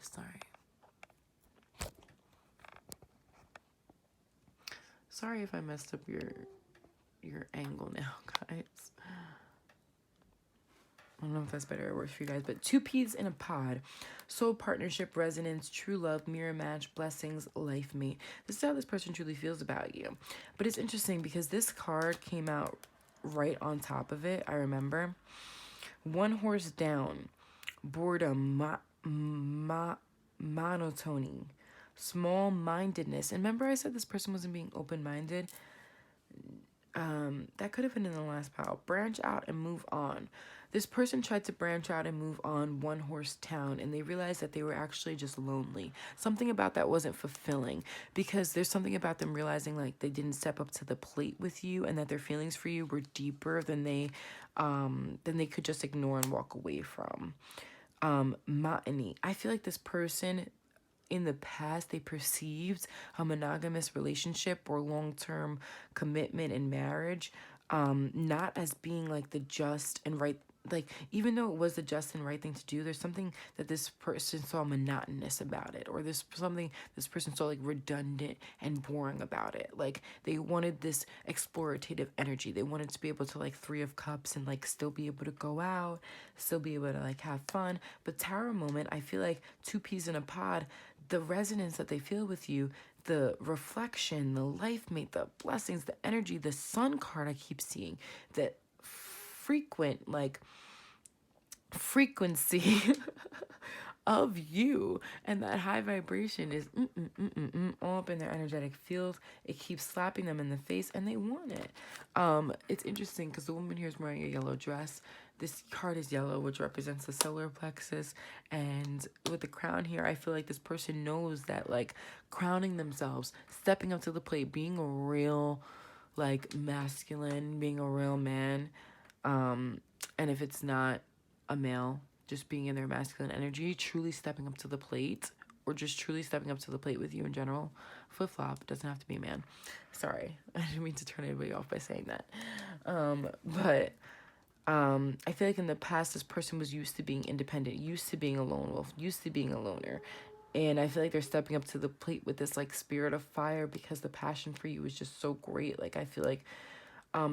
Sorry if I messed up your angle now, guys. I don't know if that's better or worse for you guys, but 2 peas in a pod. Soul partnership, resonance, true love, mirror match, blessings, life mate. This is how this person truly feels about you. But it's interesting because this card came out right on top of it, I remember. 1 horse down, boredom, monotony, small-mindedness. And remember I said this person wasn't being open-minded? That could have been in the last pile. Branch out and move on. This person tried to branch out and move on 1 horse town, and they realized that they were actually just lonely. Something about that wasn't fulfilling, because there's something about them realizing like they didn't step up to the plate with you, and that their feelings for you were deeper than they could just ignore and walk away from. Monotony. I feel like this person in the past, they perceived a monogamous relationship or long-term commitment in marriage not as being like the just and right, like even though it was the just and right thing to do, there's something that this person saw monotonous about it, or there's something this person saw like redundant and boring about it. Like they wanted this explorative energy. They wanted to be able to like 3 of Cups and like still be able to go out, still be able to like have fun. But Tarot moment, I feel like 2 peas in a pod, the resonance that they feel with you, the reflection, the life mate, the blessings, the energy, the Sun card I keep seeing, that frequent like frequency of you, and that high vibration is all up in their energetic field. It keeps slapping them in the face and they want it. It's interesting because the woman here is wearing a yellow dress. This card is yellow, which represents the solar plexus, and with the crown here, I feel like this person knows that like crowning themselves, stepping up to the plate, being a real like masculine, being a real man, and if it's not a male, just being in their masculine energy, truly stepping up to the plate, or just truly stepping up to the plate with you in general. Flip-flop, doesn't have to be a man. Sorry, I didn't mean to turn anybody off by saying that. I feel like in the past, this person was used to being independent, used to being a lone wolf, used to being a loner. And I feel like they're stepping up to the plate with this like spirit of fire, because the passion for you is just so great. Like I feel like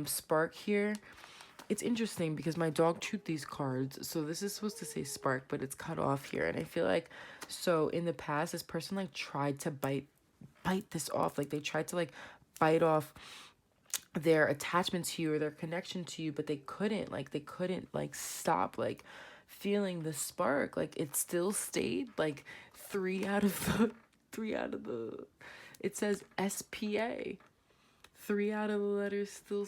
spark here. It's interesting because my dog chewed these cards. So this is supposed to say spark, but it's cut off here. And I feel like, so in the past, this person like tried to bite this off. Like they tried to like bite off their attachment to you or their connection to you, but they couldn't like stop like feeling the spark. Like it still stayed. Like 3 out of the it says SPA. 3 out of the letters still,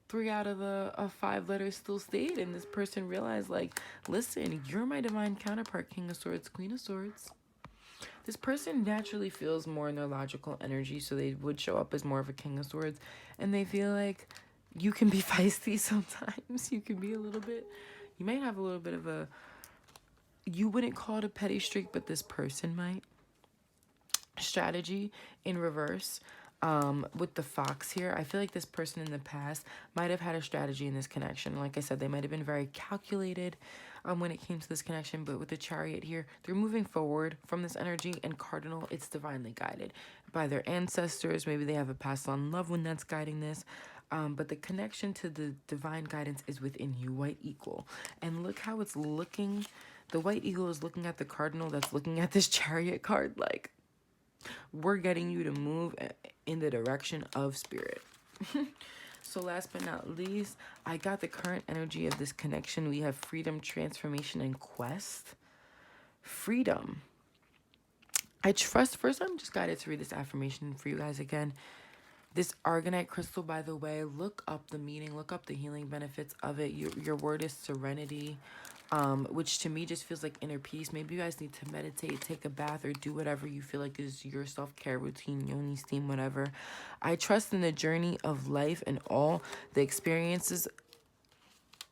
3 out of the 5 letters still stayed, and this person realized like, listen, you're my divine counterpart, King of Swords, Queen of Swords. This person naturally feels more in their logical energy, so they would show up as more of a King of Swords, and they feel like you can be feisty sometimes. You can be a little bit, you might have a little bit of a, you wouldn't call it a petty streak, but this person might. Strategy in reverse. With the fox here, I feel like this person in the past might have had a strategy in this connection. Like I said, they might have been very calculated when it came to this connection, but with the chariot here, they're moving forward from this energy, and cardinal, it's divinely guided by their ancestors. Maybe they have a past on loved one that's guiding this, but the connection to the divine guidance is within you, white eagle. And look how it's looking. The white eagle is looking at the cardinal that's looking at this chariot card, like, we're getting you to move in the direction of spirit. So last but not least, I got the current energy of this connection. We have freedom, transformation, and quest. Freedom. I trust. First, I'm just guided to read this affirmation for you guys again. This Argonite crystal, by the way, look up the meaning, look up the healing benefits of it. Your word is serenity. which to me just feels like inner peace. Maybe you guys need to meditate, take a bath, or do whatever you feel like is your self-care routine, yoni steam, whatever. I trust in the journey of life and all the experiences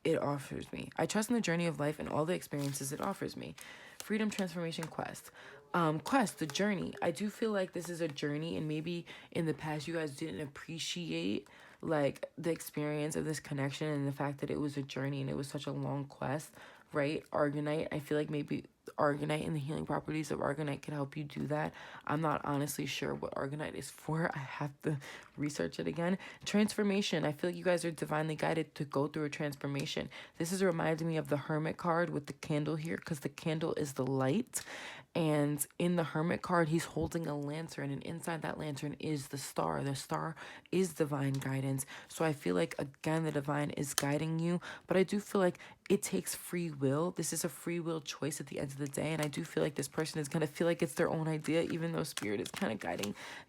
it offers me. I trust in the journey of life and all the experiences it offers me. Freedom Transformation Quest. Quest, the journey. I do feel like this is a journey, and maybe in the past you guys didn't appreciate like the experience of this connection and the fact that it was a journey and it was such a long quest, right? Argonite, I feel like maybe Argonite and the healing properties of Argonite can help you do that. I'm not honestly sure what Argonite is for. I have to research it again. Transformation. I feel like you guys are divinely guided to go through a transformation. This is reminding me of the Hermit card with the candle here, because the candle is the light. And in the Hermit card, he's holding a lantern, and inside that lantern is the star. The star is divine guidance. So I feel like, again, the divine is guiding you, but I do feel like it takes free will. This is a free will choice at the end of the day, and I do feel like this person is going to feel like it's their own idea, even though Spirit is kind of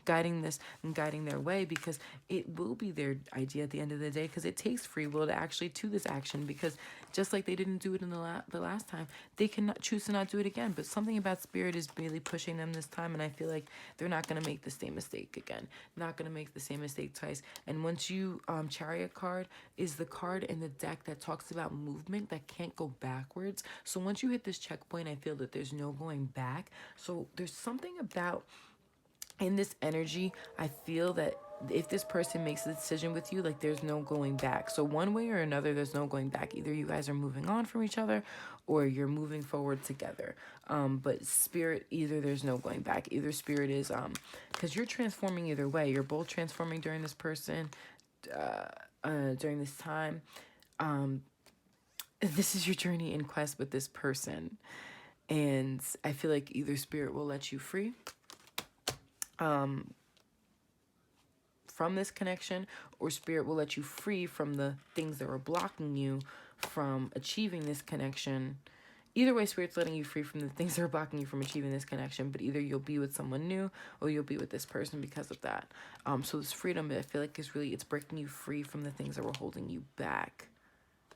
guiding this and guiding their way, because it will be their idea at the end of the day, because it takes free will to actually do this action, because just like they didn't do it in the last time, they cannot choose to not do it again. But something about Spirit is really pushing them this time, and I feel like they're not going to make the same mistake again. Not going to make the same mistake twice. And once you, Chariot card is the card in the deck that talks about movement that can't go backwards. So once you hit this checkpoint, I feel that there's no going back. So there's something about, in this energy, I feel that if this person makes a decision with you, like, there's no going back. So one way or another, there's no going back. Either you guys are moving on from each other or you're moving forward together. But Spirit, either there's no going back. Either Spirit is, because you're transforming either way. You're both transforming during this person, during this time. This is your journey in quest with this person. And I feel like either Spirit will let you free from this connection, or Spirit will let you free from the things that were blocking you from achieving this connection. Either way, Spirit's letting you free from the things that are blocking you from achieving this connection, but either you'll be with someone new or you'll be with this person because of that. So this freedom, I feel like, is really, it's breaking you free from the things that were holding you back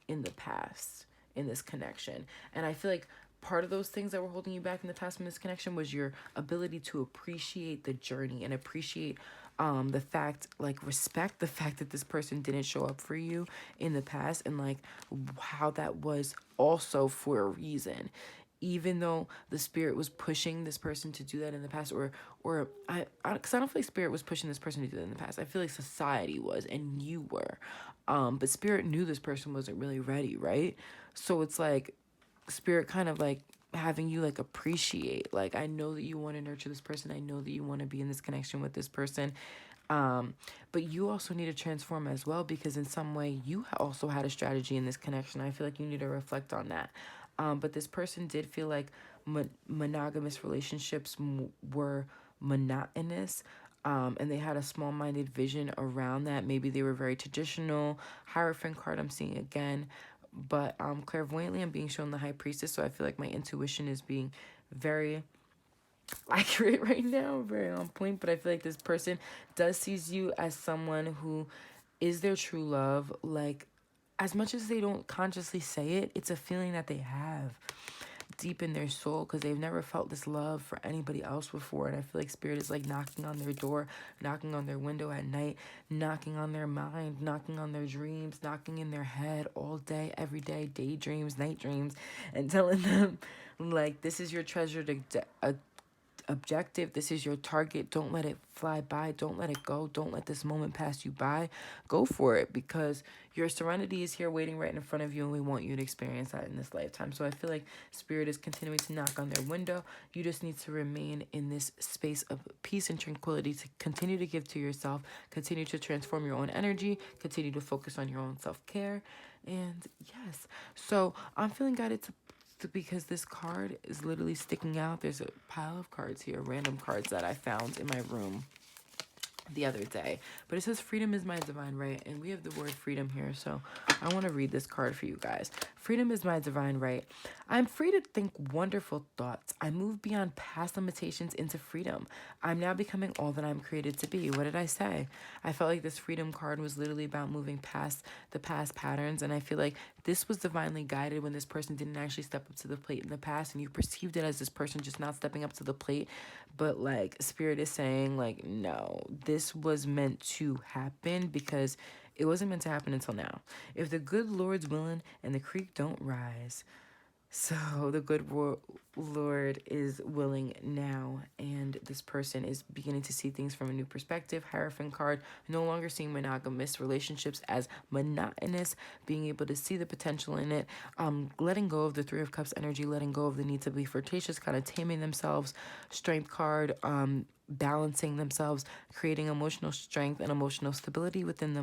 in the past in this connection. And I feel like part of those things that were holding you back in the past from this connection was your ability to appreciate the journey and appreciate the fact, like, respect the fact that this person didn't show up for you in the past, and like how that was also for a reason. Even though the Spirit was pushing this person to do that in the past, or because I don't feel like Spirit was pushing this person to do that in the past. I feel like society was, and you were. But Spirit knew this person wasn't really ready, right? So it's like Spirit kind of like having you like appreciate, like, I know that you want to nurture this person. I know that you want to be in this connection with this person. But you also need to transform as well, because in some way you also had a strategy in this connection. I feel like you need to reflect on that. But this person did feel like monogamous relationships were monotonous. And they had a small-minded vision around that. Maybe they were very traditional. Hierophant card I'm seeing again. But clairvoyantly, I'm being shown the High Priestess. So I feel like my intuition is being very accurate right now, very on point. But I feel like this person does sees you as someone who is their true love. Like, as much as they don't consciously say it, it's a feeling that they have deep in their soul, because they've never felt this love for anybody else before. And I feel like Spirit is like knocking on their door, knocking on their window at night, knocking on their mind, knocking on their dreams, knocking in their head all day, every day, daydreams, night dreams, and telling them, like, this is your treasured objective. This is your target. Don't let it fly by. Don't let it go. Don't let this moment pass you by. Go for it, because your serenity is here waiting right in front of you, and we want you to experience that in this lifetime. So I feel like Spirit is continuing to knock on their window. You just need to remain in this space of peace and tranquility to continue to give to yourself, continue to transform your own energy, continue to focus on your own self-care. And yes, so I'm feeling guided to, because this card is literally sticking out. There's a pile of cards here, random cards that I found in my room. the other day, but it says freedom is my divine right, and we have the word freedom here, so I want to read this card for you guys. Freedom is my divine right. I'm free to think wonderful thoughts. I move beyond past limitations into freedom. I'm now becoming all that I'm created to be. What did I say? I felt like this freedom card was literally about moving past the past patterns, and I feel like this was divinely guided when this person didn't actually step up to the plate in the past, and you perceived it as this person just not stepping up to the plate, but like spirit is saying like, no, this was meant to happen because it wasn't meant to happen until now. If the good Lord's willing and the creek don't rise. So the good Lord is willing now, and this person is beginning to see things from a new perspective. Hierophant card, no longer seeing monogamous relationships as monotonous, being able to see the potential in it, letting go of the Three of Cups energy, letting go of the need to be flirtatious, kind of taming themselves. Strength card, balancing themselves, creating emotional strength and emotional stability within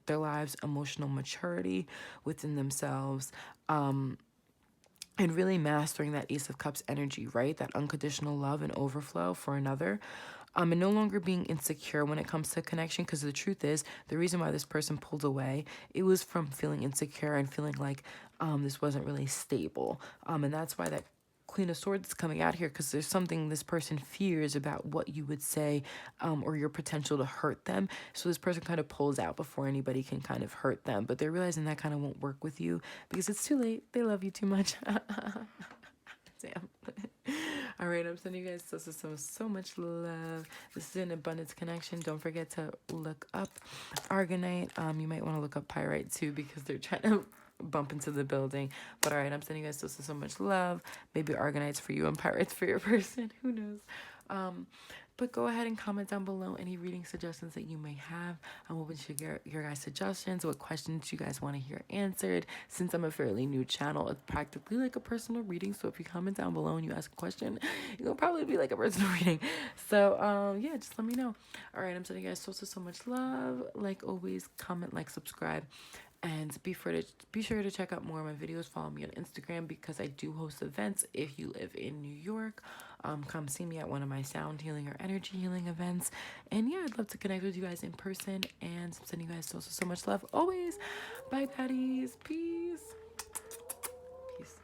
their lives, emotional maturity within themselves, and really mastering that Ace of Cups energy, right? That unconditional love and overflow for another. And no longer being insecure when it comes to connection, because the truth is, the reason why this person pulled away, it was from feeling insecure and feeling like this wasn't really stable. And that's why that Queen of Swords is coming out here, because there's something this person fears about what you would say, or your potential to hurt them. So this person kind of pulls out before anybody can kind of hurt them, but they're realizing that kind of won't work with you because it's too late. They love you too much. Damn. All right, I'm sending you guys so much love. This is an abundance connection. Don't forget to look up Argonite. You might want to look up Pyrite too, because they're trying to bump into the building. But all right, I'm sending you guys so much love. Maybe Argonite's for you and Pirates for your person. Who knows? But go ahead and comment down below any reading suggestions that you may have. I'm open to your guys' suggestions, what questions you guys want to hear answered. Since I'm a fairly new channel, it's practically like a personal reading. So if you comment down below and you ask a question, it'll probably be like a personal reading. So yeah, just let me know. All right, I'm sending you guys so much love. Like always, comment, like, subscribe. And be sure to check out more of my videos. Follow me on Instagram because I do host events. If you live in New York, come see me at one of my sound healing or energy healing events. And yeah, I'd love to connect with you guys in person. And I'm sending you guys so much love always. Bye, Baddies. Peace. Peace.